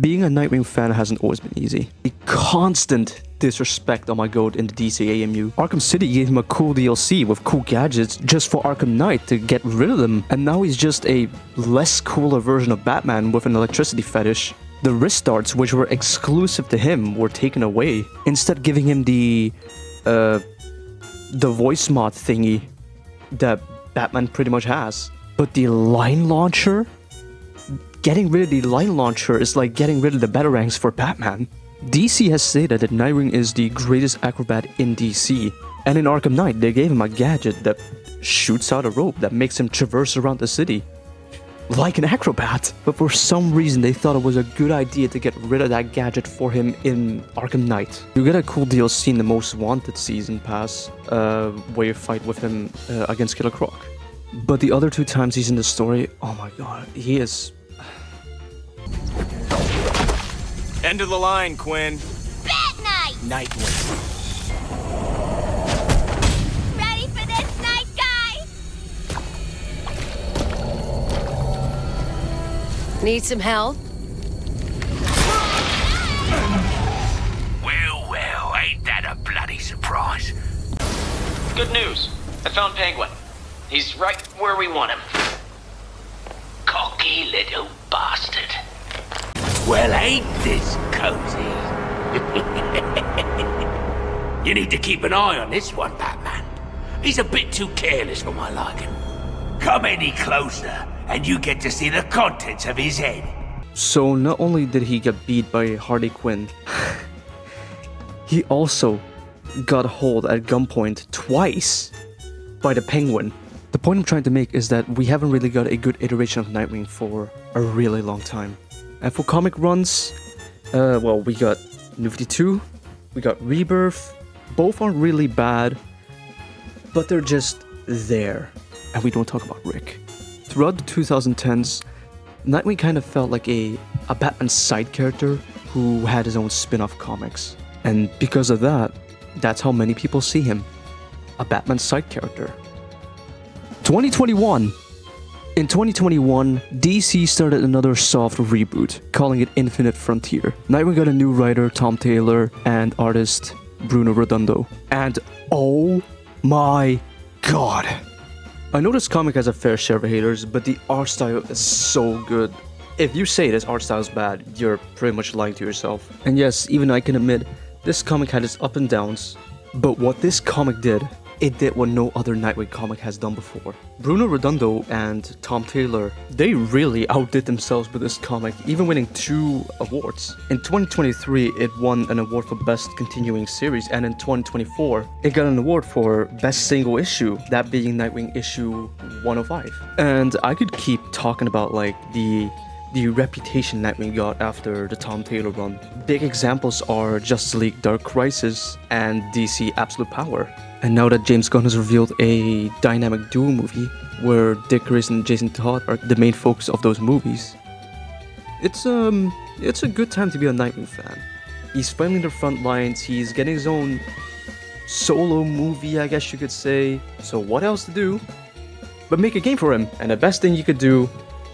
Being a Nightwing fan hasn't always been easy. The constant disrespect on my goat in the DC AMU. Arkham City gave him a cool DLC with cool gadgets just for Arkham Knight to get rid of them, and now he's just a less cooler version of Batman with an electricity fetish. The wrist darts, which were exclusive to him, were taken away, instead giving him the voice mod thingy that Batman pretty much has. But the line launcher? Getting rid of the line launcher is like getting rid of the batarangs for Batman. DC has stated that Nightwing is the greatest acrobat in DC, and in Arkham Knight they gave him a gadget that shoots out a rope that makes him traverse around the city like an acrobat. But for some reason they thought it was a good idea to get rid of that gadget for him in Arkham Knight. You get a cool DLC in the Most Wanted season pass, where you fight with him against Killer Croc. But the other two times he's in the story, oh my god, he is... End of the line, Quinn. Bat Night! Nightwing. Ready for this night, guys? Need some help? Well, ain't that a bloody surprise? Good news. I found Penguin. He's right where we want him. Cocky little bastard. Well, ain't this cozy? You need to keep an eye on this one, Batman. He's a bit too careless for my liking. Come any closer, and you get to see the contents of his head. So not only did he get beat by Harley Quinn, he also got hold at gunpoint twice by the Penguin. The point I'm trying to make is that we haven't really got a good iteration of Nightwing for a really long time. And for comic runs, well, we got New 52, we got Rebirth. Both aren't really bad, but they're just there. And we don't talk about Rick. Throughout the 2010s, Nightwing kind of felt like a Batman side character who had his own spin-off comics. And because of that, that's how many people see him. A Batman side character. 2021. In 2021, DC started another soft reboot, calling it Infinite Frontier. Nightwing got a new writer, Tom Taylor, and artist, Bruno Redondo. And oh my god. I know this comic has a fair share of haters, but the art style is so good. If you say this art style is bad, you're pretty much lying to yourself. And yes, even I can admit, this comic had its ups and downs, but what this comic did, it did what no other Nightwing comic has done before. Bruno Redondo and Tom Taylor, they really outdid themselves with this comic, even winning 2 awards. In 2023, it won an award for Best Continuing Series, and in 2024, it got an award for Best Single Issue, that being Nightwing issue 105. And I could keep talking about like the reputation Nightwing got after the Tom Taylor run. Big examples are Justice League Dark Crisis and DC Absolute Power. And now that James Gunn has revealed a dynamic duo movie where Dick Grayson and Jason Todd are the main focus of those movies, it's a good time to be a Nightwing fan. He's finally in the front lines, he's getting his own solo movie, I guess you could say. So what else to do but make a game for him? And the best thing you could do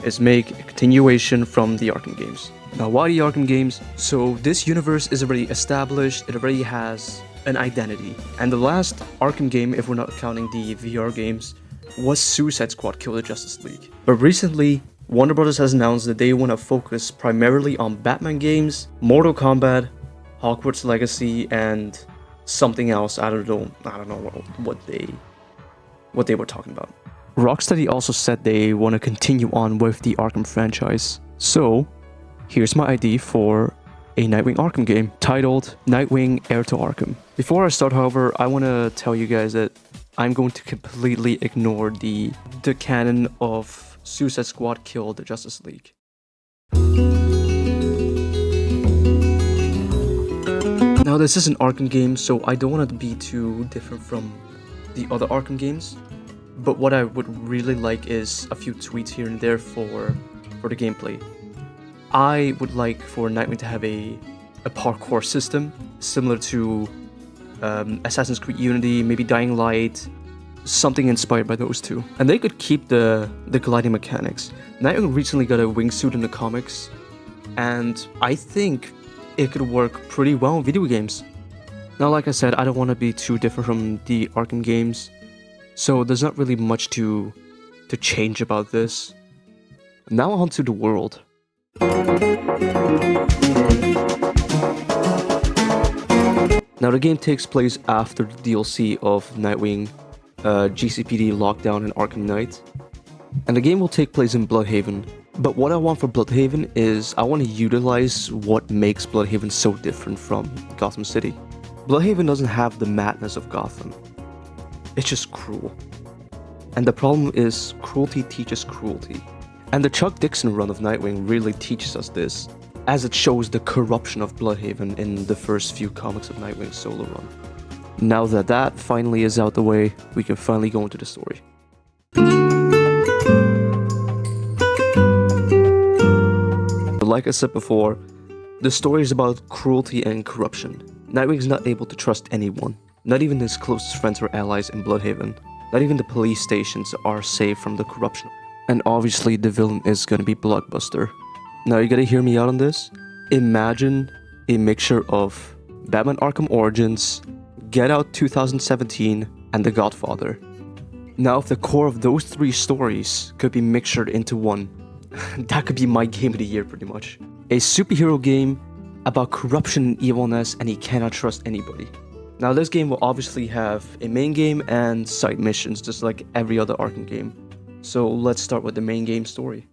is make a continuation from the Arkham games. Now, why the Arkham games? So this universe is already established, it already has an identity. And the last Arkham game, if we're not counting the VR games, was Suicide Squad Kill the Justice League. But recently, Warner Bros. Has announced that they want to focus primarily on Batman games, Mortal Kombat, Hogwarts Legacy, and something else. I don't know what they were talking about. Rocksteady also said they want to continue on with the Arkham franchise. So, here's my idea for a Nightwing Arkham game titled Nightwing Heir to Arkham. Before I start, however, I want to tell you guys that I'm going to completely ignore the canon of Suicide Squad Kill the Justice League. Now, this is an Arkham game, so I don't want it to be too different from the other Arkham games. But what I would really like is a few tweaks here and there for the gameplay. I would like for Nightwing to have a parkour system similar to Assassin's Creed Unity, maybe Dying Light, something inspired by those two. And they could keep the gliding mechanics. Nightwing recently got a wingsuit in the comics, and I think it could work pretty well in video games. Now, like I said, I don't want to be too different from the Arkham games, so there's not really much to change about this. Now on to the world. Now the game takes place after the DLC of Nightwing, GCPD Lockdown, and Arkham Knight. And the game will take place in Bloodhaven. But what I want for Bloodhaven is I want to utilize what makes Bloodhaven so different from Gotham City. Bloodhaven doesn't have the madness of Gotham. It's just cruel. And the problem is cruelty teaches cruelty. And the Chuck Dixon run of Nightwing really teaches us this, as it shows the corruption of Bloodhaven in the first few comics of Nightwing's solo run. Now that that finally is out the way, we can finally go into the story. Like I said before, the story is about cruelty and corruption. Nightwing's not able to trust anyone, not even his closest friends or allies in Bloodhaven. Not even the police stations are safe from the corruption. And obviously the villain is gonna be Blockbuster. Now you gotta hear me out on this. Imagine a mixture of Batman Arkham Origins, Get Out 2017, and The Godfather. Now if the core of those three stories could be mixtured into one, that could be my game of the year pretty much. A superhero game about corruption and evilness, and he cannot trust anybody. Now this game will obviously have a main game and side missions just like every other Arkham game. So let's start with the main game story.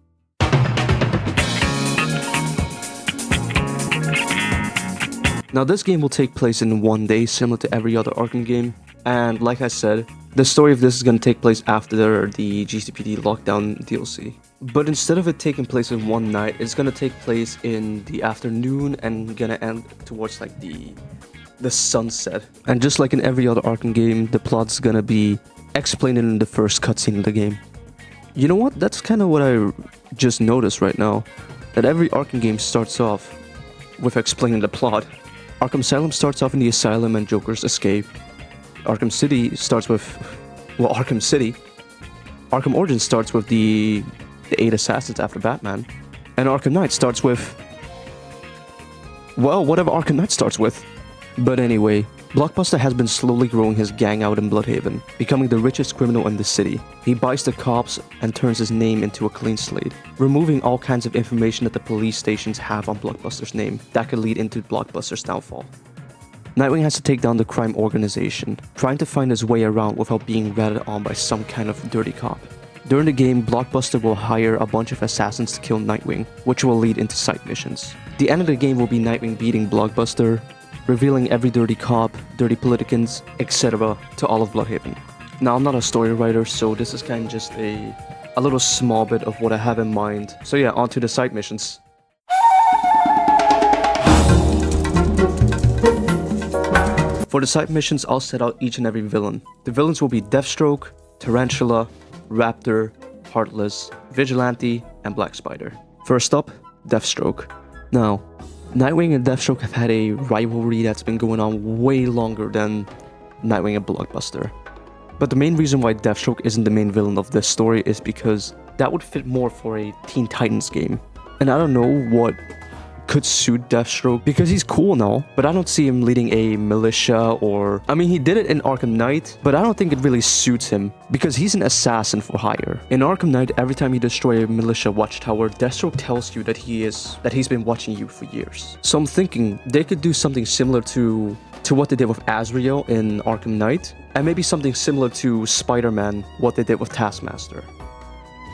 Now this game will take place in one day, similar to every other Arkham game. And like I said, the story of this is going to take place after the GCPD Lockdown DLC. But instead of it taking place in one night, it's going to take place in the afternoon and going to end towards like the sunset. And just like in every other Arkham game, the plot's going to be explained in the first cutscene of the game. You know what? That's kind of what I just noticed right now. That every Arkham game starts off with explaining the plot. Arkham Asylum starts off in the asylum and Joker's escape. Arkham City starts with... well, Arkham City. Arkham Origins starts with the 8 assassins after Batman. And Arkham Knight starts with... well, whatever Arkham Knight starts with. But anyway, Blockbuster has been slowly growing his gang out in Bloodhaven, becoming the richest criminal in the city. He buys the cops and turns his name into a clean slate, removing all kinds of information that the police stations have on Blockbuster's name that could lead into Blockbuster's downfall. Nightwing has to take down the crime organization, trying to find his way around without being ratted on by some kind of dirty cop. During the game, Blockbuster will hire a bunch of assassins to kill Nightwing, which will lead into side missions. The end of the game will be Nightwing beating Blockbuster, revealing every dirty cop, dirty politicans, etc. to all of Bloodhaven. Now, I'm not a story writer, so this is kind of just a little small bit of what I have in mind. So yeah, on to the side missions. For the side missions, I'll set out each and every villain. The villains will be Deathstroke, Tarantula, Raptor, Heartless, Vigilante, and Black Spider. First up, Deathstroke. Now, Nightwing and Deathstroke have had a rivalry that's been going on way longer than Nightwing and Blockbuster. But the main reason why Deathstroke isn't the main villain of this story is because that would fit more for a Teen Titans game. And I don't know what could suit Deathstroke, because he's cool now, but I don't see him leading a militia or... I mean, he did it in Arkham Knight, but I don't think it really suits him, because he's an assassin for hire. In Arkham Knight, every time you destroy a militia watchtower, Deathstroke tells you that he's been watching you for years. So I'm thinking they could do something similar to what they did with Azrael in Arkham Knight, and maybe something similar to Spider-Man, what they did with Taskmaster.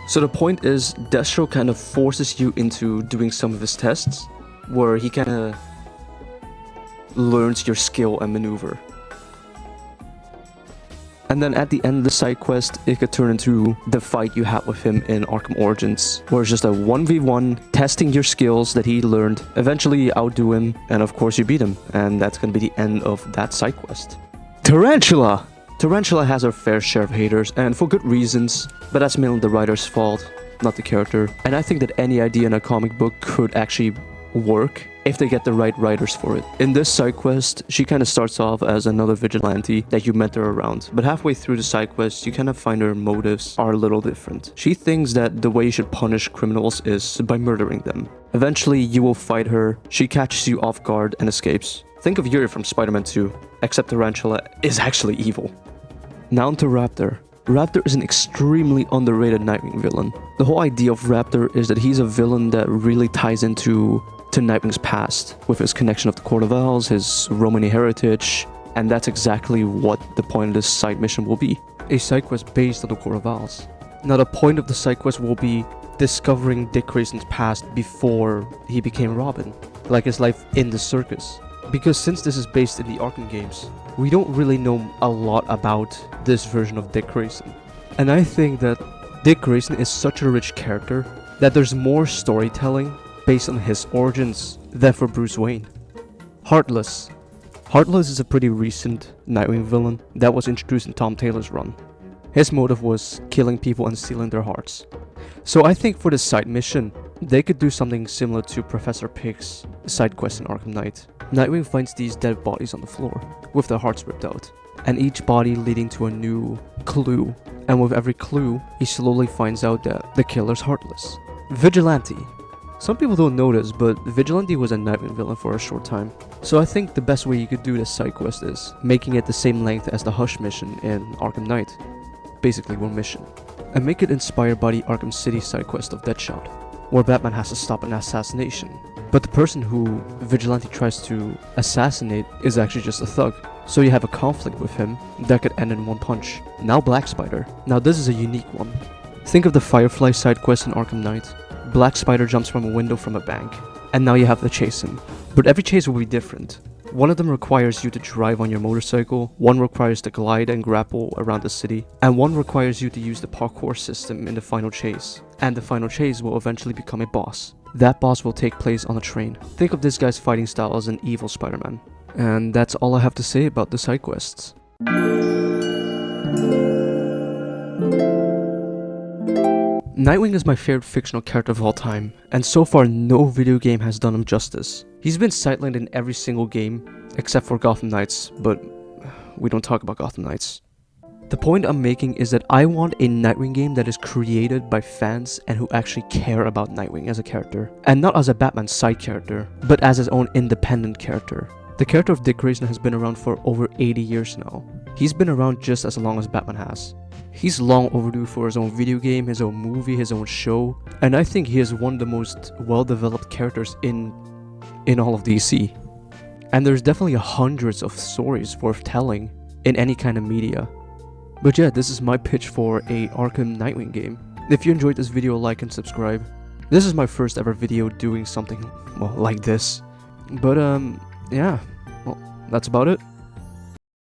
So the point is, Deathstroke kind of forces you into doing some of his tests, where he kind of learns your skill and maneuver. And then at the end of the side quest, it could turn into the fight you had with him in Arkham Origins, where it's just a 1v1, testing your skills that he learned. Eventually you outdo him, and of course you beat him, and that's gonna be the end of that side quest. Tarantula! Tarantula has her fair share of haters, and for good reasons, but that's mainly the writer's fault, not the character. And I think that any idea in a comic book could actually work if they get the right writers for it. In this side quest, she kind of starts off as another vigilante that you mentor around, but halfway through the side quest, you kind of find her motives are a little different. She thinks that the way you should punish criminals is by murdering them. Eventually, you will fight her, she catches you off guard and escapes. Think of Yuri from Spider-Man 2, except Tarantula is actually evil. Now onto Raptor. Raptor is an extremely underrated Nightwing villain. The whole idea of Raptor is that he's a villain that really ties into Nightwing's past, with his connection of the Court of Owls, his Romani heritage, and that's exactly what the point of this side mission will be. A side quest based on the Court of Owls. Now the point of the side quest will be discovering Dick Grayson's past before he became Robin, like his life in the circus. Because since this is based in the Arkham games, we don't really know a lot about this version of Dick Grayson. And I think that Dick Grayson is such a rich character that there's more storytelling based on his origins than for Bruce Wayne. Heartless. Heartless is a pretty recent Nightwing villain that was introduced in Tom Taylor's run. His motive was killing people and stealing their hearts. So I think for this side mission, they could do something similar to Professor Pig's side quest in Arkham Knight. Nightwing finds these dead bodies on the floor, with their hearts ripped out, and each body leading to a new clue. And with every clue, he slowly finds out that the killer's heartless. Vigilante. Some people don't know this, but Vigilante was a Nightwing villain for a short time. So I think the best way you could do this side quest is making it the same length as the Hush mission in Arkham Knight. Basically one mission. And make it inspired by the Arkham City side quest of Deadshot, where Batman has to stop an assassination. But the person who Vigilante tries to assassinate is actually just a thug. So you have a conflict with him that could end in one punch. Now Black Spider. Now this is a unique one. Think of the Firefly side quest in Arkham Knight. Black Spider jumps from a window from a bank, and now you have to chase him. But every chase will be different. One of them requires you to drive on your motorcycle, one requires to glide and grapple around the city, and one requires you to use the parkour system in the final chase. And the final chase will eventually become a boss. That boss will take place on a train. Think of this guy's fighting style as an evil Spider-Man. And that's all I have to say about the side quests. Nightwing is my favorite fictional character of all time, and so far no video game has done him justice. He's been sidelined in every single game, except for Gotham Knights, but we don't talk about Gotham Knights. The point I'm making is that I want a Nightwing game that is created by fans and who actually care about Nightwing as a character. And not as a Batman side character, but as his own independent character. The character of Dick Grayson has been around for over 80 years now. He's been around just as long as Batman has. He's long overdue for his own video game, his own movie, his own show, and I think he is one of the most well-developed characters in all of DC. And there's definitely hundreds of stories worth telling in any kind of media. But yeah, this is my pitch for a Arkham Nightwing game. If you enjoyed this video, like and subscribe. This is my first ever video doing something, well, like this. But yeah, well, that's about it.